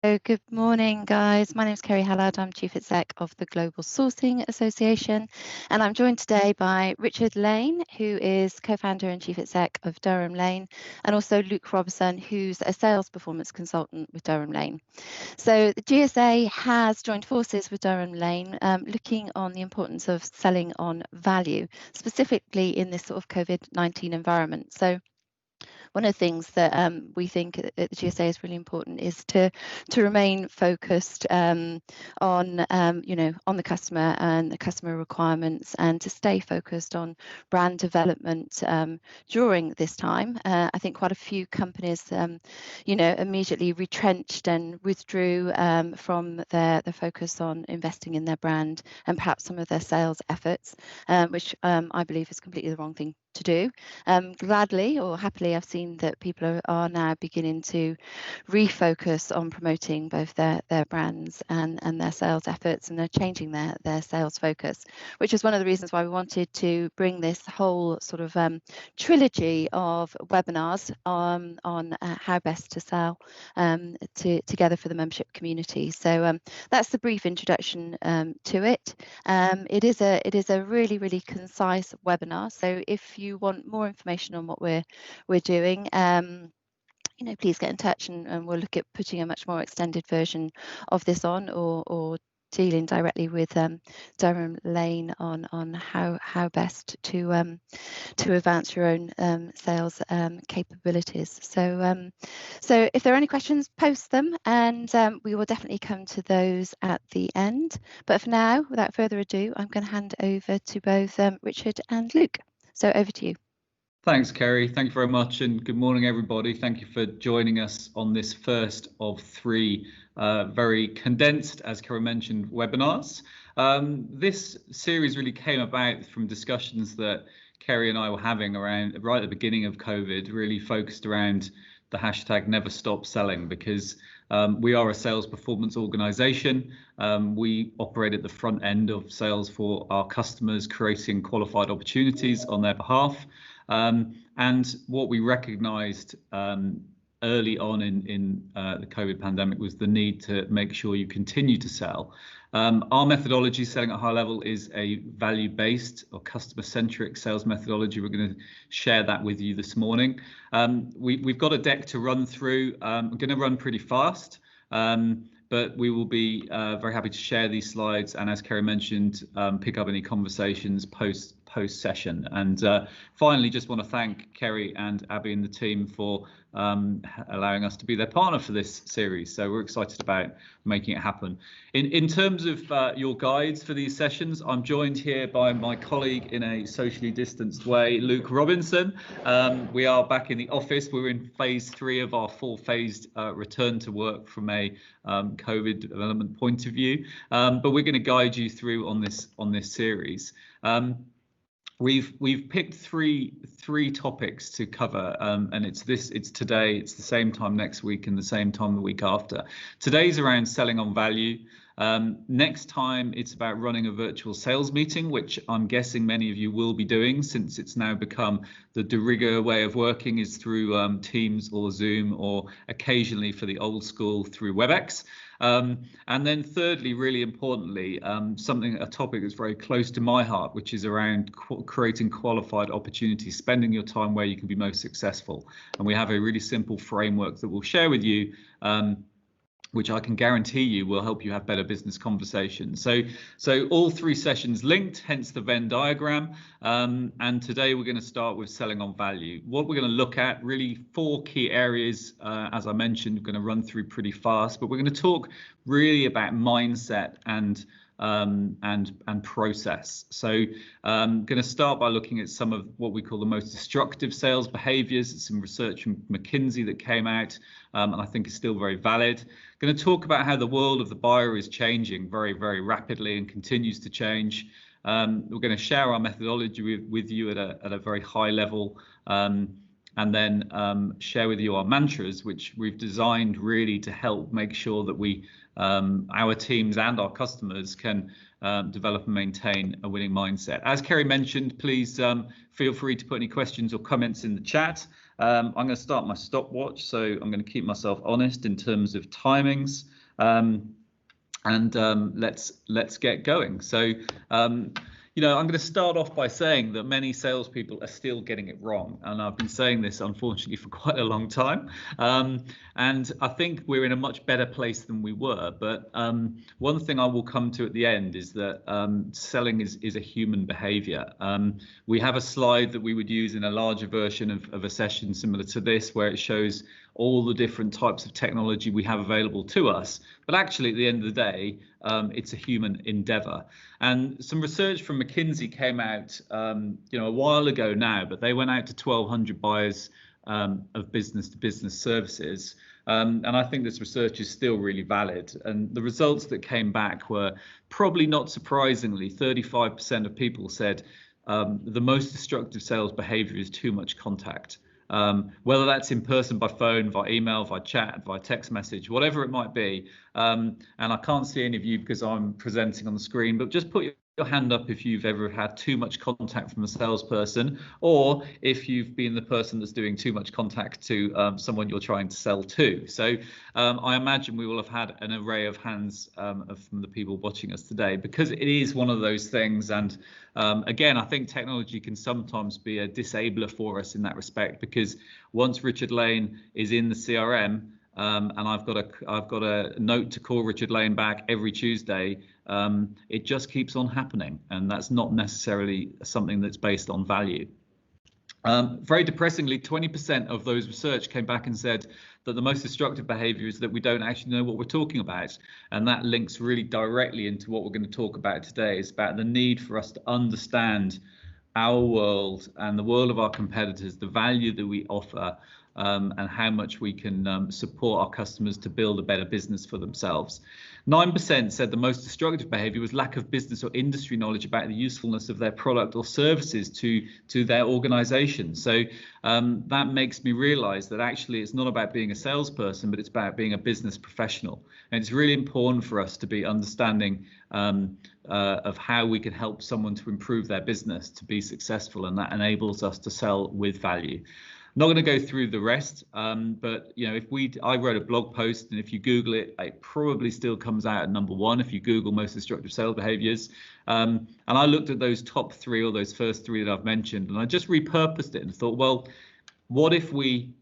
Good morning, guys. My name is Kerry Hallard. I'm Chief Exec of the Global Sourcing Association, and I'm joined today by Richard Lane, who is co-founder and Chief Exec of Durhamlane, and also Luke Robertson, who's a sales performance consultant with Durhamlane. So the GSA has joined forces with Durhamlane, looking on the importance of selling on value, specifically in this sort of COVID-19 environment. So one of the things that we think at the GSA is really important is to remain focused on on the customer and the customer requirements, and to stay focused on brand development during this time. I think quite a few companies immediately retrenched and withdrew from their focus on investing in their brand and perhaps some of their sales efforts, which I believe is completely the wrong thing to do. Gladly or happily, I've seen that people are now beginning to refocus on promoting both their brands and their sales efforts, and they're changing their sales focus, which is one of the reasons why we wanted to bring this whole sort of trilogy of webinars on how best to sell together for the membership community. So that's the brief introduction to it. It is a really concise webinar. So if you want more information on what we're doing, please get in touch, and we'll look at putting a much more extended version of this on, or dealing directly with Durhamlane on how best to advance your own sales capabilities. So if there are any questions, post them, and we will definitely come to those at the end. But for now, without further ado, I'm going to hand over to both Richard and Luke. So over to you. Thanks, Kerry. Thank you very much, and good morning, everybody. Thank you for joining us on this first of three very condensed, as Kerry mentioned, webinars. This series really came about from discussions that Kerry and I were having around right at the beginning of COVID, really focused around the hashtag Never Stop Selling, because we are a sales performance organization. We operate at the front end of sales for our customers, creating qualified opportunities on their behalf. And what we recognized early on in the COVID pandemic was the need to make sure you continue to sell. Our methodology, selling at high level, is a value-based or customer-centric sales methodology. We're going to share that with you this morning. We've got a deck to run through. I'm going to run pretty fast, but we will be very happy to share these slides, and as Kerry mentioned, pick up any conversations post session. And finally, just want to thank Kerry and Abby and the team for allowing us to be their partner for this series. So we're excited about making it happen. In terms of your guides for these sessions, I'm joined here by my colleague in a socially distanced way, Luke Robinson. We are back in the office. We're in phase 3 of our full-phased return to work from a COVID development point of view, but we're going to guide you through on this series. We've picked three topics to cover, and it's today, it's the same time next week, and the same time the week after. Today's around selling on value. Next time it's about running a virtual sales meeting, which I'm guessing many of you will be doing, since it's now become the de rigueur way of working is through Teams or Zoom, or occasionally for the old school through WebEx. And then thirdly, really importantly, a topic that's very close to my heart, which is around creating qualified opportunities, spending your time where you can be most successful. And we have a really simple framework that we'll share with you, which I can guarantee you will help you have better business conversations. So all three sessions linked, hence the Venn diagram. And today we're going to start with selling on value. What we're going to look at, really 4 key areas, as I mentioned, we're going to run through pretty fast, but we're going to talk really about mindset and process. So I'm going to start by looking at some of what we call the most destructive sales behaviors. It's some research from McKinsey that came out, and I think is still very valid. Going to talk about how the world of the buyer is changing very rapidly and continues to change. We're going to share our methodology with you at a very high level, and then share with you our mantras, which we've designed really to help make sure that we our teams and our customers can develop and maintain a winning mindset. As Kerry mentioned, please feel free to put any questions or comments in the chat. I'm going to start my stopwatch, so I'm going to keep myself honest in terms of timings, and let's get going. So, I'm going to start off by saying that many salespeople are still getting it wrong, and I've been saying this unfortunately for quite a long time. And I think we're in a much better place than we were. But one thing I will come to at the end is that selling is a human behavior. We have a slide that we would use in a larger version of a session similar to this, where it shows all the different types of technology we have available to us. But actually, at the end of the day, it's a human endeavor. And some research from McKinsey came out, a while ago now, but they went out to 1,200 buyers of business-to-business services. And I think this research is still really valid. And the results that came back were, probably not surprisingly, 35% of people said the most destructive sales behavior is too much contact. Whether that's in person, by phone, via email, via chat, via text message, whatever it might be. And I can't see any of you because I'm presenting on the screen, but just put your hand up if you've ever had too much contact from a salesperson, or if you've been the person that's doing too much contact to someone you're trying to sell to. So I imagine we will have had an array of hands from the people watching us today, because it is one of those things. And again, I think technology can sometimes be a disabler for us in that respect, because once Richard Lane is in the CRM, and I've got a note to call Richard Lane back every Tuesday, it just keeps on happening, and that's not necessarily something that's based on value. Very depressingly, 20% of those research came back and said that the most destructive behavior is that we don't actually know what we're talking about. And that links really directly into what we're going to talk about today. It's about the need for us to understand our world and the world of our competitors, the value that we offer, and how much we can support our customers to build a better business for themselves. 9% said the most destructive behavior was lack of business or industry knowledge about the usefulness of their product or services to their organization. So that makes me realize that actually it's not about being a salesperson, but it's about being a business professional. And it's really important for us to be understanding of how we can help someone to improve their business to be successful, and that enables us to sell with value. Not going to go through the rest, but I wrote a blog post, and if you Google it, it probably still comes out at #1 if you Google most destructive sales behaviors. And I looked at those top 3, or those first 3 that I've mentioned, and I just repurposed it and thought, well, what if we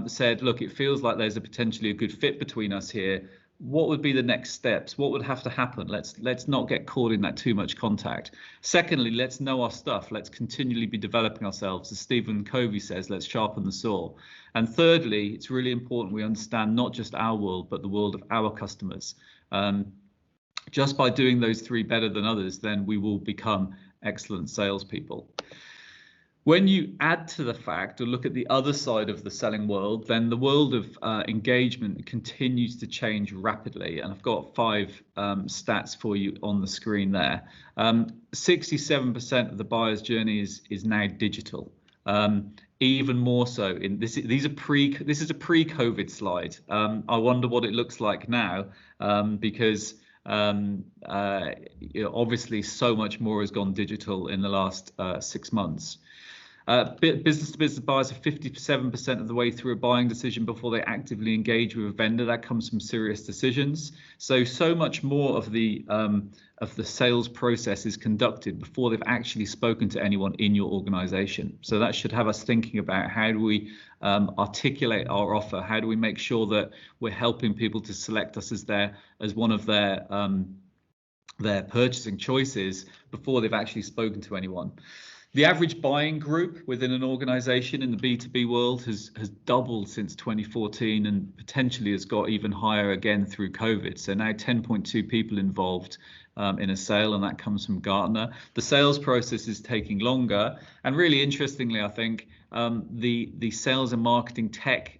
said, look, it feels like there's potentially a good fit between us here. What would be the next steps? What would have to happen? Let's not get caught in that too much contact. Secondly, let's know our stuff. Let's continually be developing ourselves. As Stephen Covey says, let's sharpen the saw. And thirdly, it's really important we understand not just our world, but the world of our customers. Just by doing those 3 better than others, then we will become excellent salespeople. When you add to the fact, or look at the other side of the selling world, then the world of engagement continues to change rapidly. And I've got 5 stats for you on the screen there. 67% of the buyer's journey is now digital. Even more so in this is a pre-COVID slide. I wonder what it looks like now, because obviously so much more has gone digital in the last 6 months. Business-to-business buyers are 57% of the way through a buying decision before they actively engage with a vendor. That comes from serious decisions. So much more of the sales process is conducted before they've actually spoken to anyone in your organization. So that should have us thinking about, how do we articulate our offer? How do we make sure that we're helping people to select us as one of their purchasing choices before they've actually spoken to anyone? The average buying group within an organization in the B2B world has doubled since 2014, and potentially has got even higher again through COVID. So now 10.2 people involved in a sale, and that comes from Gartner. The sales process is taking longer, and really interestingly, I think the sales and marketing tech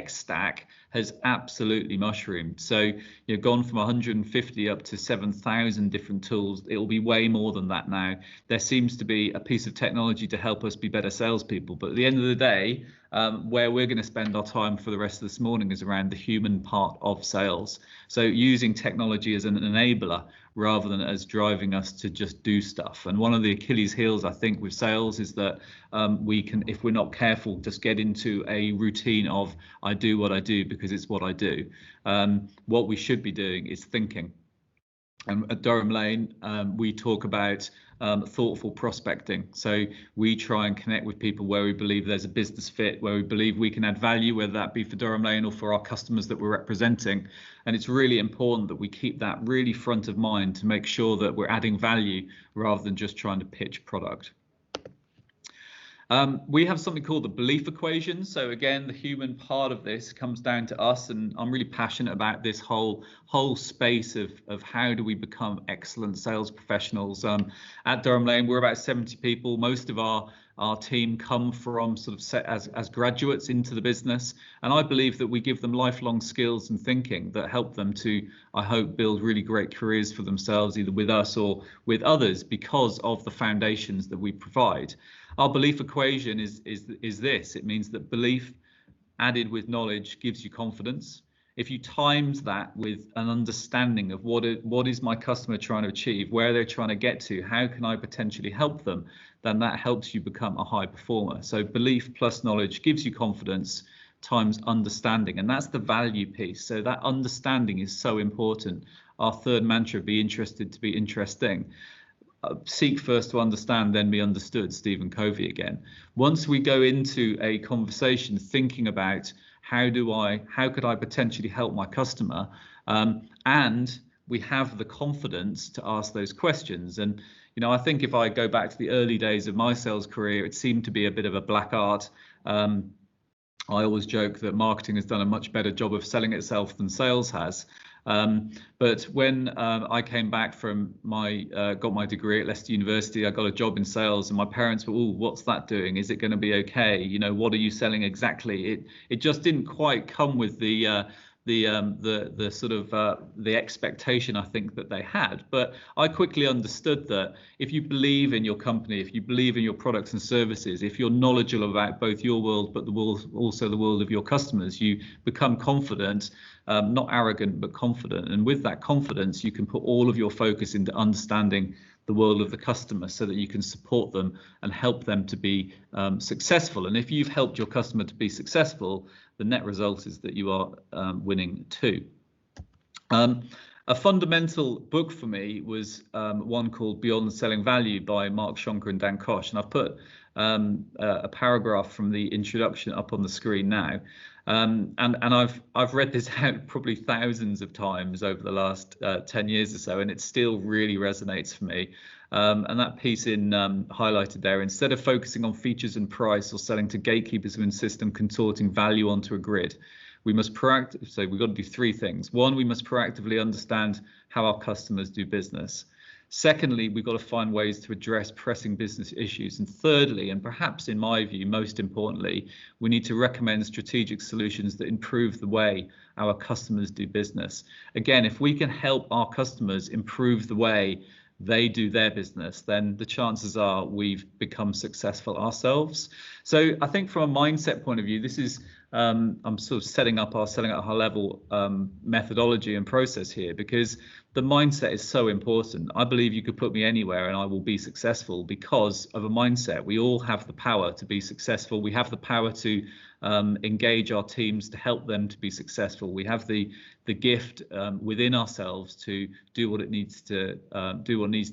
stack has absolutely mushroomed. So you've gone from 150 up to 7,000 different tools. It will be way more than that now. There seems to be a piece of technology to help us be better salespeople. But at the end of the day, where we're going to spend our time for the rest of this morning is around the human part of sales. So using technology as an enabler rather than as driving us to just do stuff. And one of the Achilles heels, I think, with sales is that we can, if we're not careful, just get into a routine of I do what I do because it's what I do. What we should be doing is thinking. And at Durhamlane, we talk about thoughtful prospecting. So we try and connect with people where we believe there's a business fit, where we believe we can add value, whether that be for Durhamlane or for our customers that we're representing. And it's really important that we keep that really front of mind to make sure that we're adding value rather than just trying to pitch product. We have something called the belief equation. So again, the human part of this comes down to us, and I'm really passionate about this whole space of how do we become excellent sales professionals. At Durhamlane, we're about 70 people. Most of our team come from sort of set as graduates into the business, and I believe that we give them lifelong skills and thinking that help them to, I hope, build really great careers for themselves, either with us or with others, because of the foundations that we provide. Our belief equation is this. It means that belief added with knowledge gives you confidence. If you times that with an understanding of what is my customer trying to achieve, where they're trying to get to, how can I potentially help them, then that helps you become a high performer. So belief plus knowledge gives you confidence times understanding, and that's the value piece. So that understanding is so important. Our third mantra, be interested to be interesting. Seek first to understand, then be understood, Stephen Covey again. Once we go into a conversation thinking about how could I potentially help my customer, and we have the confidence to ask those questions. And I think if I go back to the early days of my sales career, it seemed to be a bit of a black art. I always joke that marketing has done a much better job of selling itself than sales has. But when I came back from got my degree at Leicester University, I got a job in sales, and my parents were, "Oh, what's that doing? Is it going to be okay? What are you selling exactly?" It just didn't quite come with the sort of the expectation I think that they had. But I quickly understood that if you believe in your company, if you believe in your products and services, if you're knowledgeable about both your world but also the world of your customers, you become confident, not arrogant but confident. And with that confidence, you can put all of your focus into understanding the world of the customer so that you can support them and help them to be successful. And if you've helped your customer to be successful, the net result is that you are winning too. A fundamental book for me was one called Beyond Selling Value by Mark Shonker and Dan Kosh, and I've put a paragraph from the introduction up on the screen now. And I've read this out probably thousands of times over the last 10 years or so, and it still really resonates for me. And that piece highlighted there, instead of focusing on features and price or selling to gatekeepers who insist on contorting value onto a grid, we must so we've got to do three things. One, we must proactively understand how our customers do business. Secondly, we've got to find ways to address pressing business issues. And thirdly, and perhaps in my view, most importantly, we need to recommend strategic solutions that improve the way our customers do business. Again, if we can help our customers improve the way they do their business, then the chances are we've become successful ourselves. So I think from a mindset point of view, this is I'm sort of setting up our high level methodology and process here, because the mindset is so important. I believe you could put me anywhere and I will be successful because of a mindset. We all have the power to be successful. We have the power to engage our teams to help them to be successful. We have the gift within ourselves to do what needs to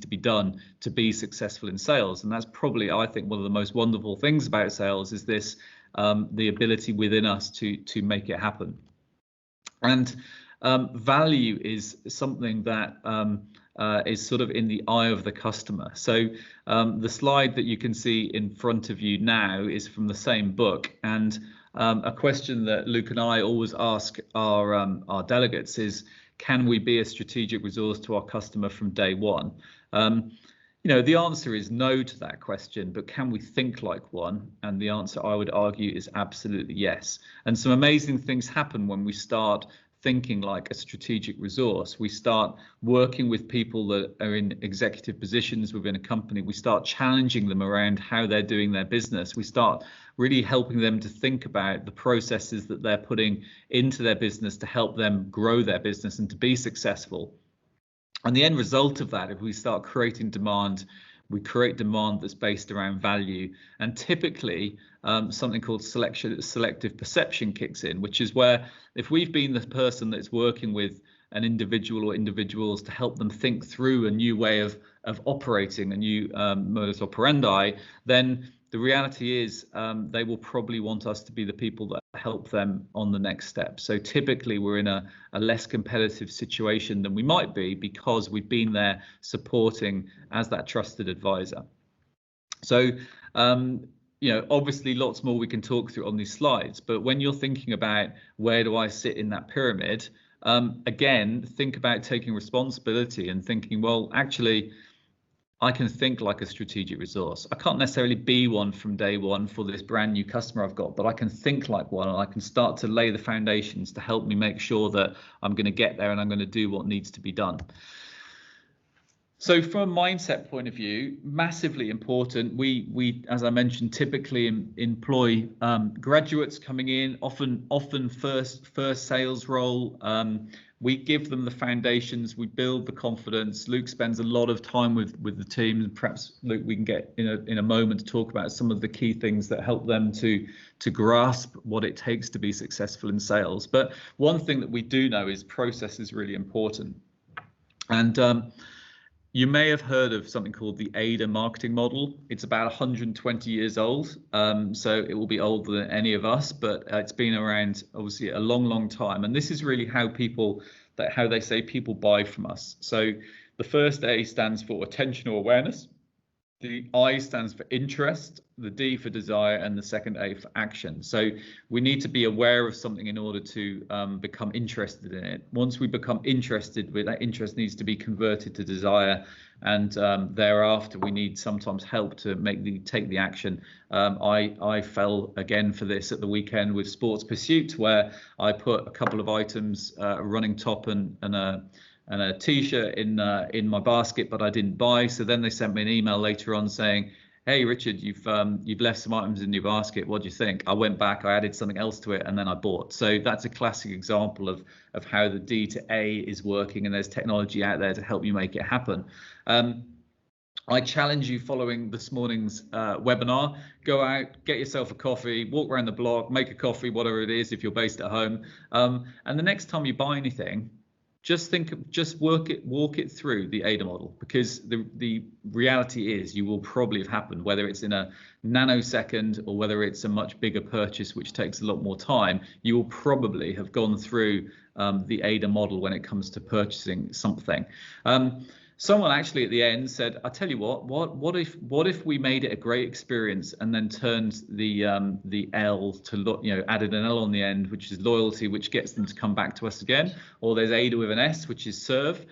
be done to be successful in sales. And that's probably, I think, one of the most wonderful things about sales is this, the ability within us to make it happen. And value is something that is sort of in the eye of the customer. So the slide that you can see in front of you now is from the same book, and a question that Luke and I always ask our delegates is, can we be a strategic resource to our customer from day one? The answer is no to that question, but can we think like one? And the answer, I would argue, is absolutely yes. And some amazing things happen when we start thinking like a strategic resource. We start working with people that are in executive positions within a company. We start challenging them around how they're doing their business. We start really helping them to think about the processes that they're putting into their business to help them grow their business and to be successful. And the end result of that, if we start creating demand, we create demand that's based around value, and typically something called selective perception kicks in, which is where if we've been the person that's working with an individual or individuals to help them think through a new way of operating, a new modus operandi, then the reality is they will probably want us to be the people that help them on the next step. So typically we're in a less competitive situation than we might be because we've been there supporting as that trusted advisor. So obviously lots more we can talk through on these slides, but when you're thinking about where do I sit in that pyramid, again, think about taking responsibility and thinking, well, actually, I can think like a strategic resource. I can't necessarily be one from day one for this brand new customer I've got, but I can think like one, and I can start to lay the foundations to help me make sure that I'm going to get there and I'm going to do what needs to be done. So from a mindset point of view, massively important. We, as I mentioned, typically employ graduates coming in, often first sales role. We give them the foundations, we build the confidence. Luke spends a lot of time with the team, and perhaps Luke, we can get in a moment to talk about some of the key things that help them to grasp what it takes to be successful in sales. But one thing that we do know is process is really important. And you may have heard of something called the AIDA marketing model. It's about 120 years old, so it will be older than any of us, but it's been around obviously a long time. And this is really how they say people buy from us. So the first A stands for attention or awareness. The I stands for interest, the D for desire, and the second A for action. So we need to be aware of something in order to become interested in it. Once we become interested, that interest needs to be converted to desire, and thereafter we need sometimes help to take the action. I fell again for this at the weekend with Sports Pursuit, where I put a couple of items, a running top and a t-shirt in my basket, but I didn't buy. So then they sent me an email later on saying, hey Richard, you've left some items in your basket, what do you think? I went back, I added something else to it, and then I bought. So that's a classic example of how the D to A is working, and there's technology out there to help you make it happen. I challenge you, following this morning's webinar, go out, get yourself a coffee, walk around the block, make a coffee, whatever it is if you're based at home, and the next time you buy anything, just walk it through the AIDA model, because the reality is you will probably have happened, whether it's in a nanosecond or whether it's a much bigger purchase which takes a lot more time, you will probably have gone through the AIDA model when it comes to purchasing something. Someone actually at the end said, I tell you what if we made it a great experience and then turned the L to, added an L on the end, which is loyalty, which gets them to come back to us again. Or there's AIDA with an S, which is serve.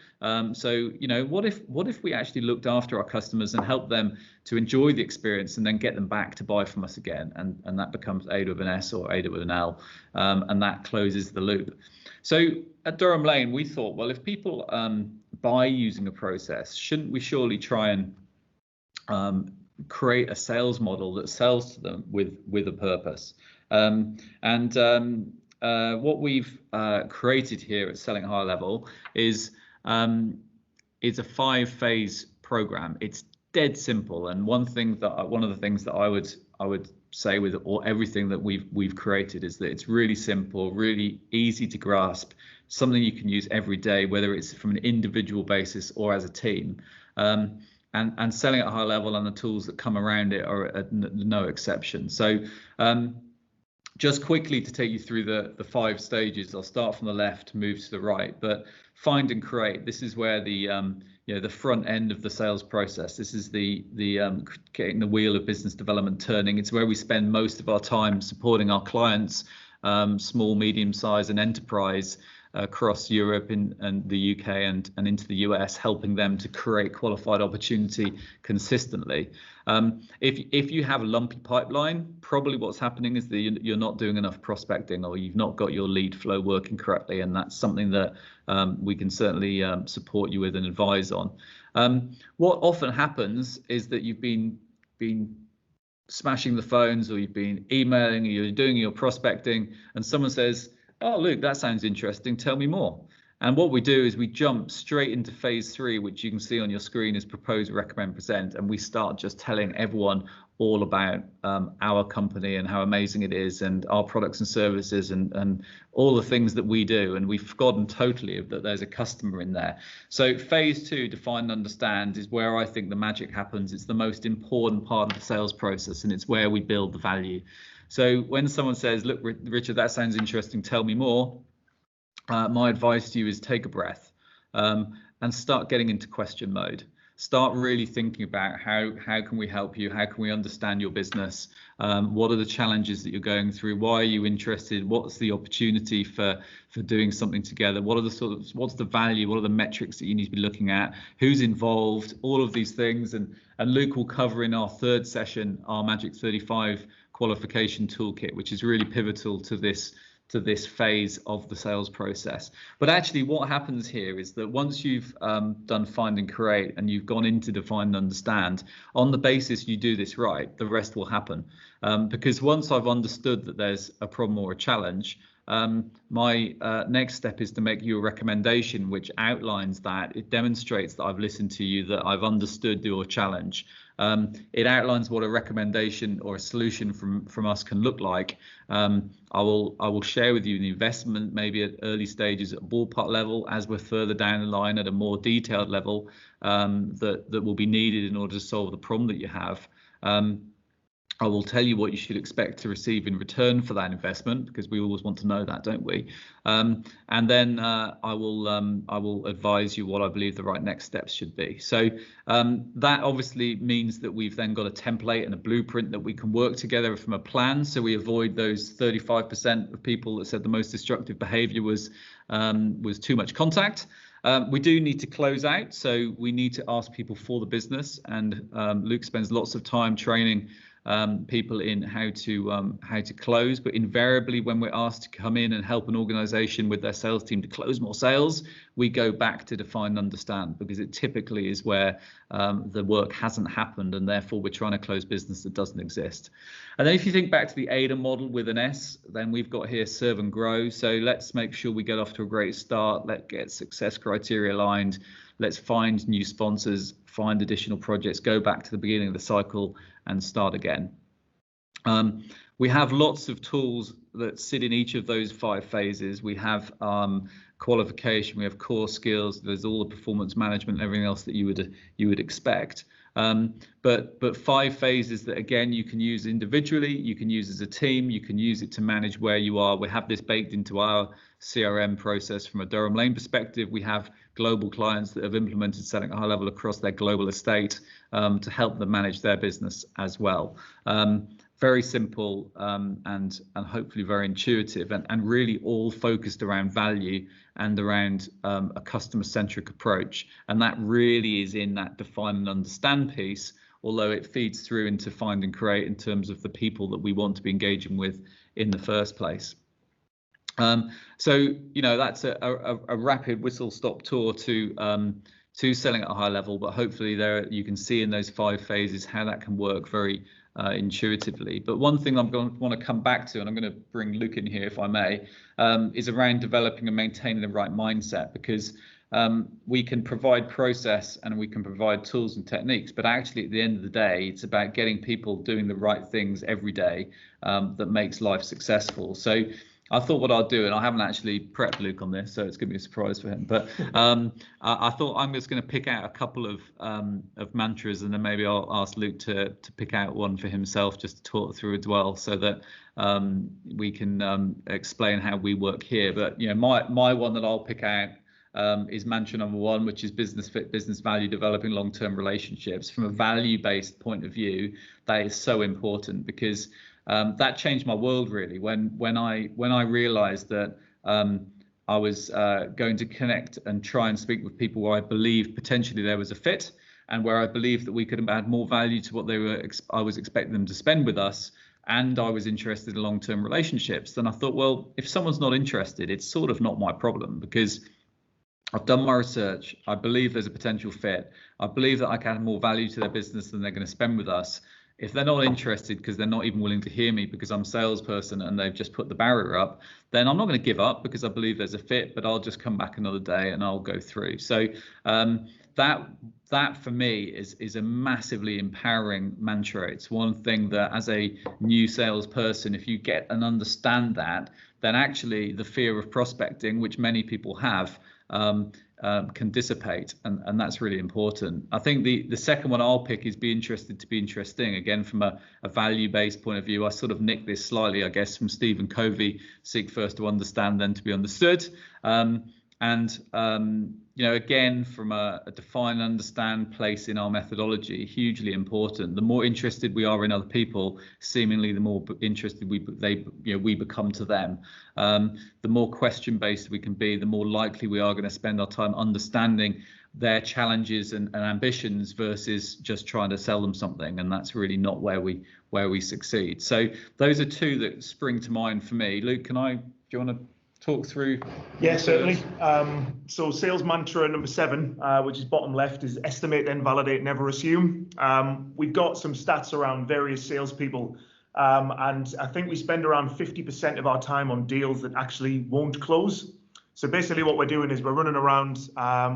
So what if we actually looked after our customers and helped them to enjoy the experience and then get them back to buy from us again, and that becomes AIDA with an S or AIDA with an L, and that closes the loop. So at Durhamlane, we thought, well, if people buy using a process, shouldn't we surely try and create a sales model that sells to them with a purpose? What we've created here at Selling High Level is a 5-phase program. It's dead simple, and one of the things that I would say with everything that we've created is that it's really simple, really easy to grasp, something you can use every day, whether it's from an individual basis or as a team. And selling at a high level and the tools that come around it are no exception. So just quickly to take you through the 5 stages, I'll start from the left, move to the right. But find and create, this is where the front end of the sales process. This is the getting the wheel of business development turning. It's where we spend most of our time supporting our clients, small, medium size, and enterprise across Europe and the UK and into the US, helping them to create qualified opportunity consistently. If you have a lumpy pipeline, probably what's happening is that you're not doing enough prospecting, or you've not got your lead flow working correctly, and that's something that we can certainly support you with and advise on. What often happens is that you've been smashing the phones, or you've been emailing, or you're doing your prospecting, and someone says, oh, Luke, that sounds interesting, tell me more. And what we do is we jump straight into phase 3, which you can see on your screen is propose, recommend, present. And we start just telling everyone all about our company and how amazing it is, and our products and services, and all the things that we do. And we've forgotten totally that there's a customer in there. So phase 2, define and understand, is where I think the magic happens. It's the most important part of the sales process, and it's where we build the value. So when someone says, look, Richard, that sounds interesting, tell me more. My advice to you is take a breath and start getting into question mode. Start really thinking about how can we help you? How can we understand your business? What are the challenges that you're going through? Why are you interested? What's the opportunity for doing something together? What are the what's the value? What are the metrics that you need to be looking at? Who's involved? All of these things. And Luke will cover in our 3rd session our Magic 35 qualification toolkit, which is really pivotal to this phase of the sales process. But actually what happens here is that once you've done find and create, and you've gone into define and understand, on the basis you do this right, the rest will happen. Because once I've understood that there's a problem or a challenge, my next step is to make you a recommendation which outlines that. It demonstrates that I've listened to you, that I've understood your challenge. It outlines what a recommendation or a solution from us can look like. I will share with you the investment, maybe at early stages at ballpark level, as we're further down the line at a more detailed level that will be needed in order to solve the problem that you have. I will tell you what you should expect to receive in return for that investment, because we always want to know that, don't we? And then I will advise you what I believe the right next steps should be. So that obviously means that we've then got a template and a blueprint that we can work together from a plan, so we avoid those 35% of people that said the most destructive behavior was too much contact. We do need to close out, so we need to ask people for the business, and Luke spends lots of time training people in how to close. But invariably, when we're asked to come in and help an organization with their sales team to close more sales, we go back to define and understand, because it typically is where the work hasn't happened, and therefore we're trying to close business that doesn't exist. And then if you think back to the ADA model with an S, then we've got here serve and grow. So let's make sure we get off to a great start. Let's get success criteria aligned. Let's find new sponsors, find additional projects, go back to the beginning of the cycle and start again. We have lots of tools that sit in each of those 5 phases. We have qualification, we have core skills, there's all the performance management and everything else that you would expect. But 5 phases that, again, you can use individually, you can use as a team, you can use it to manage where you are. We have this baked into our CRM process from a Durhamlane perspective. We have global clients that have implemented selling at a high level across their global estate to help them manage their business as well. Very simple and hopefully very intuitive, and really all focused around value and around a customer-centric approach. And that really is in that define and understand piece, although it feeds through into find and create in terms of the people that we want to be engaging with in the first place. So, you know, that's a rapid whistle-stop tour to selling at a high level, but hopefully there you can see in those 5 phases how that can work very intuitively. But one thing I'm going to want to come back to, and I'm going to bring Luke in here if I may, is around developing and maintaining the right mindset, because we can provide process and we can provide tools and techniques, but actually at the end of the day, it's about getting people doing the right things every day that makes life successful. So I thought what I'll do, and I haven't actually prepped Luke on this, so it's going to be a surprise for him. But I thought I'm just going to pick out a couple of mantras, and then maybe I'll ask Luke to pick out one for himself, just to talk through as well, so that we can explain how we work here. But you know, my one that I'll pick out is mantra number 1, which is business fit, business value, developing long-term relationships. From a value-based point of view, that is so important, because that changed my world really when I realized that I was going to connect and try and speak with people where I believed potentially there was a fit, and where I believed that we could add more value to what I was expecting them to spend with us, and I was interested in long-term relationships. Then I thought, well, if someone's not interested, it's sort of not my problem, because I've done my research. I believe there's a potential fit. I believe that I can add more value to their business than they're going to spend with us. If they're not interested because they're not even willing to hear me because I'm a salesperson and they've just put the barrier up, then I'm not going to give up because I believe there's a fit, but I'll just come back another day and I'll go through. So that for me is a massively empowering mantra. It's one thing that as a new salesperson, if you get and understand that, then actually the fear of prospecting, which many people have, can dissipate, and that's really important. I think the second one I'll pick is be interested to be interesting. Again, from a value-based point of view, I sort of nicked this slightly, I guess, from Stephen Covey: seek first to understand, then to be understood. Again, from a define, understand place in our methodology, hugely important. The more interested we are in other people, seemingly the more interested we become to them. The more question-based we can be, the more likely we are going to spend our time understanding their challenges and ambitions versus just trying to sell them something. And that's really not where we succeed. So those are two that spring to mind for me. Luke, do you want to talk through? Yeah, certainly. So sales mantra number 7, which is bottom left, is estimate, then validate, never assume. We've got some stats around various salespeople, and I think we spend around 50% of our time on deals that actually won't close. So basically what we're doing is we're running around,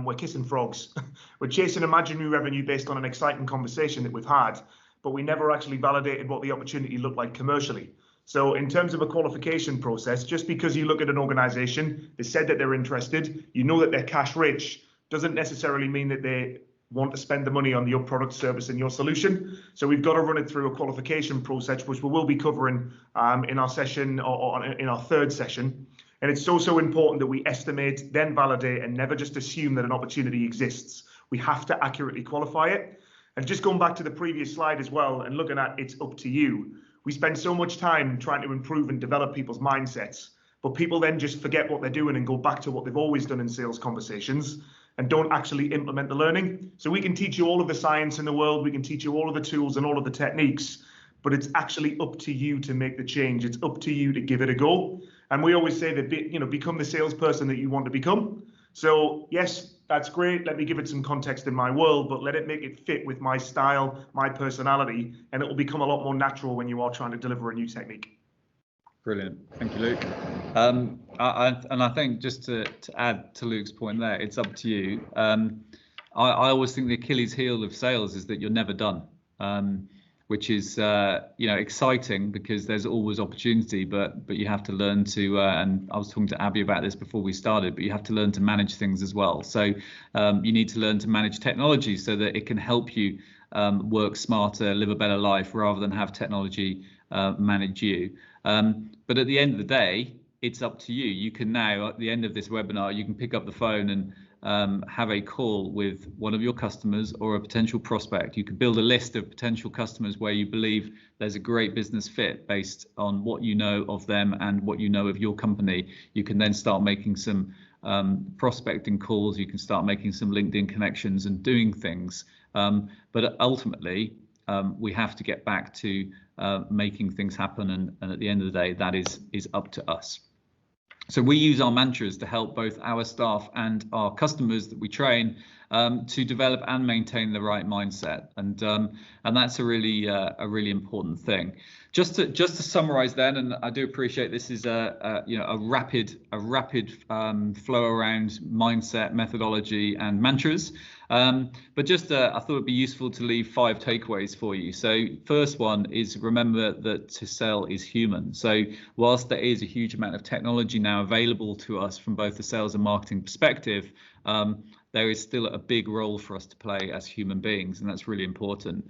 we're kissing frogs. We're chasing imaginary revenue based on an exciting conversation that we've had, but we never actually validated what the opportunity looked like commercially. So in terms of a qualification process, just because you look at an organization, they said that they're interested, you know that they're cash rich, doesn't necessarily mean that they want to spend the money on your product, service, and your solution. So we've got to run it through a qualification process, which we will be covering in our session or in our third session. And it's so important that we estimate, then validate, and never just assume that an opportunity exists. We have to accurately qualify it. And just going back to the previous slide as well and looking at it's up to you. We spend so much time trying to improve and develop people's mindsets, but people then just forget what they're doing and go back to what they've always done in sales conversations and don't actually implement the learning. So we can teach you all of the science in the world, we can teach you all of the tools and all of the techniques, but it's actually up to you to make the change. It's up to you to give it a go. And we always say that, become the salesperson that you want to become. So yes, that's great. Let me give it some context in my world, but let it make it fit with my style, my personality, and it will become a lot more natural when you are trying to deliver a new technique. Brilliant. Thank you, Luke. I think just to add to Luke's point there, it's up to you. I always think the Achilles heel of sales is that you're never done, which is exciting because there's always opportunity, but you have to learn to and I was talking to Abby about this before we started, but you have to learn to manage things as well. So you need to learn to manage technology so that it can help you work smarter, live a better life, rather than have technology manage you. But at the end of the day, it's up to you. You can now, at the end of this webinar, you can pick up the phone and have a call with one of your customers or a potential prospect. You could build a list of potential customers where you believe there's a great business fit based on what you know of them and what you know of your company. You can then start making some prospecting calls. You can start making some LinkedIn connections and doing things. But ultimately, we have to get back to making things happen. And at the end of the day, that is up to us. So we use our mantras to help both our staff and our customers that we train to develop and maintain the right mindset, and that's a really important thing. Just to summarize then, and I do appreciate this is a rapid flow around mindset, methodology, and mantras. But just I thought it'd be useful to leave 5 takeaways for you. So first one is remember that to sell is human. So whilst there is a huge amount of technology now available to us from both the sales and marketing perspective, there is still a big role for us to play as human beings, and that's really important.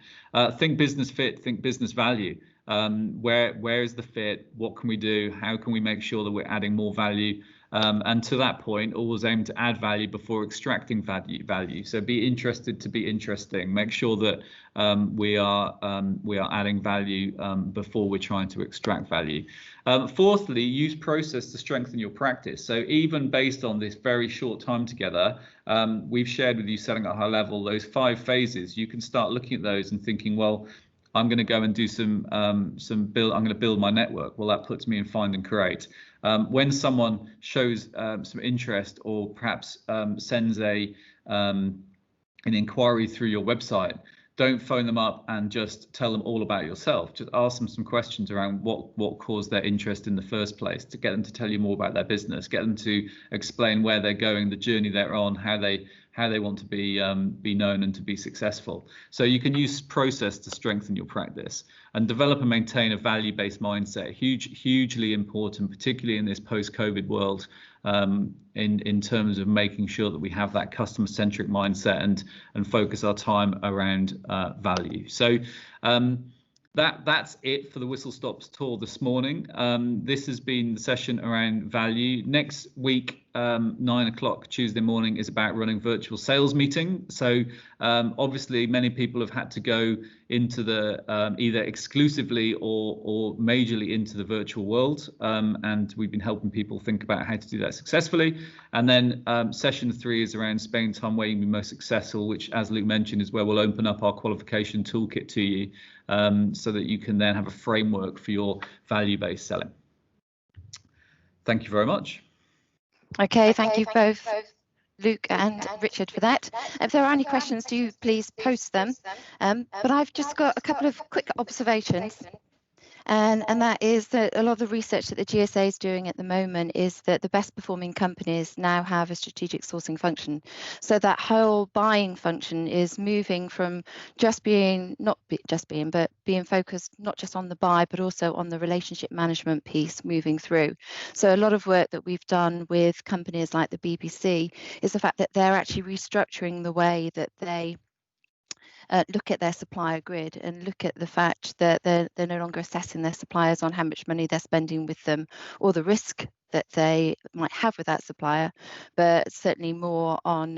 Think business fit, think business value. Where is the fit? What can we do? How can we make sure that we're adding more value? And to that point, always aim to add value before extracting value. So be interested to be interesting. Make sure that we are adding value before we're trying to extract value. Fourthly, use process to strengthen your practice. So even based on this very short time together, we've shared with you, setting at a high level, those 5 phases. You can start looking at those and thinking, well, I'm going to go and do some build. I'm going to build my network. Well, that puts me in find and create. When someone shows some interest, or perhaps sends an inquiry through your website, don't phone them up and just tell them all about yourself. Just ask them some questions around what caused their interest in the first place, to get them to tell you more about their business, get them to explain where they're going, the journey they're on, how they want to be known and to be successful. So you can use process to strengthen your practice, and develop and maintain a value-based mindset. Hugely important, particularly in this post-COVID world, in terms of making sure that we have that customer-centric mindset and focus our time around value. So that's it for the Whistle Stops tour this morning. This has been the session around value. Next week, 9 o'clock Tuesday morning, is about running virtual sales meeting. So obviously many people have had to go into the either exclusively or majorly into the virtual world, and we've been helping people think about how to do that successfully. And then session 3 is around spending time where you can be most successful, which, as Luke mentioned, is where we'll open up our qualification toolkit to you, so that you can then have a framework for your value-based selling. Thank you very much. Okay, thank you both, Luke and Richard, for that. If there are any questions, do please post them. But I've just got a couple of quick observations. And that is that a lot of the research that the GSA is doing at the moment is that the best performing companies now have a strategic sourcing function. So that whole buying function is moving from just being, but being focused not just on the buy, but also on the relationship management piece moving through. So a lot of work that we've done with companies like the BBC is the fact that they're actually restructuring the way that they look at their supplier grid, and look at the fact that they're no longer assessing their suppliers on how much money they're spending with them or the risk that they might have with that supplier, but certainly more on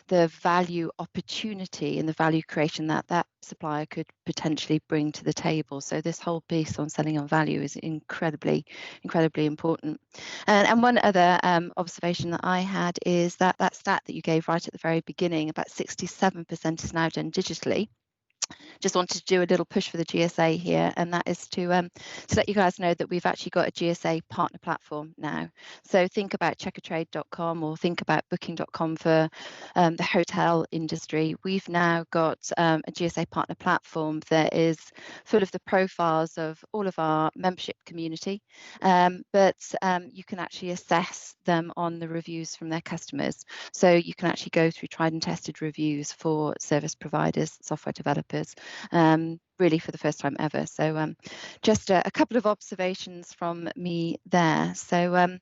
the value opportunity and the value creation that that supplier could potentially bring to the table. So this whole piece on selling on value is incredibly important. And one other observation that I had is that that stat that you gave right at the very beginning, about 67% is now done digitally. Just wanted to do a little push for the GSA here, and that is to let you guys know that we've actually got a GSA partner platform now. So think about checkertrade.com or think about booking.com for the hotel industry. We've now got a GSA partner platform that is full of the profiles of all of our membership community, but you can actually assess them on the reviews from their customers. So you can actually go through tried and tested reviews for service providers, software developers, really for the first time ever. So just a couple of observations from me there. So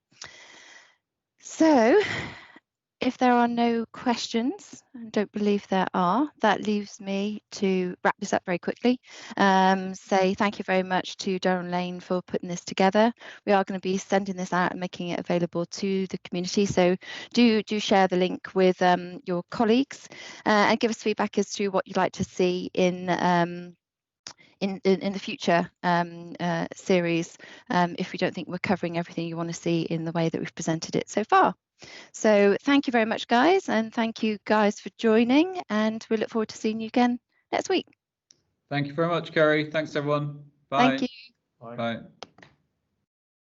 if there are no questions, I don't believe there are, that leaves me to wrap this up very quickly. Say thank you very much to Durhamlane for putting this together. We are going to be sending this out and making it available to the community. So do share the link with your colleagues, and give us feedback as to what you'd like to see in the future series, if we don't think we're covering everything you want to see in the way that we've presented it so far. So thank you very much, guys, and thank you guys for joining, and we look forward to seeing you again next week. Thank you very much, Kerry. Thanks, everyone. Bye. Thank you. Bye. Bye.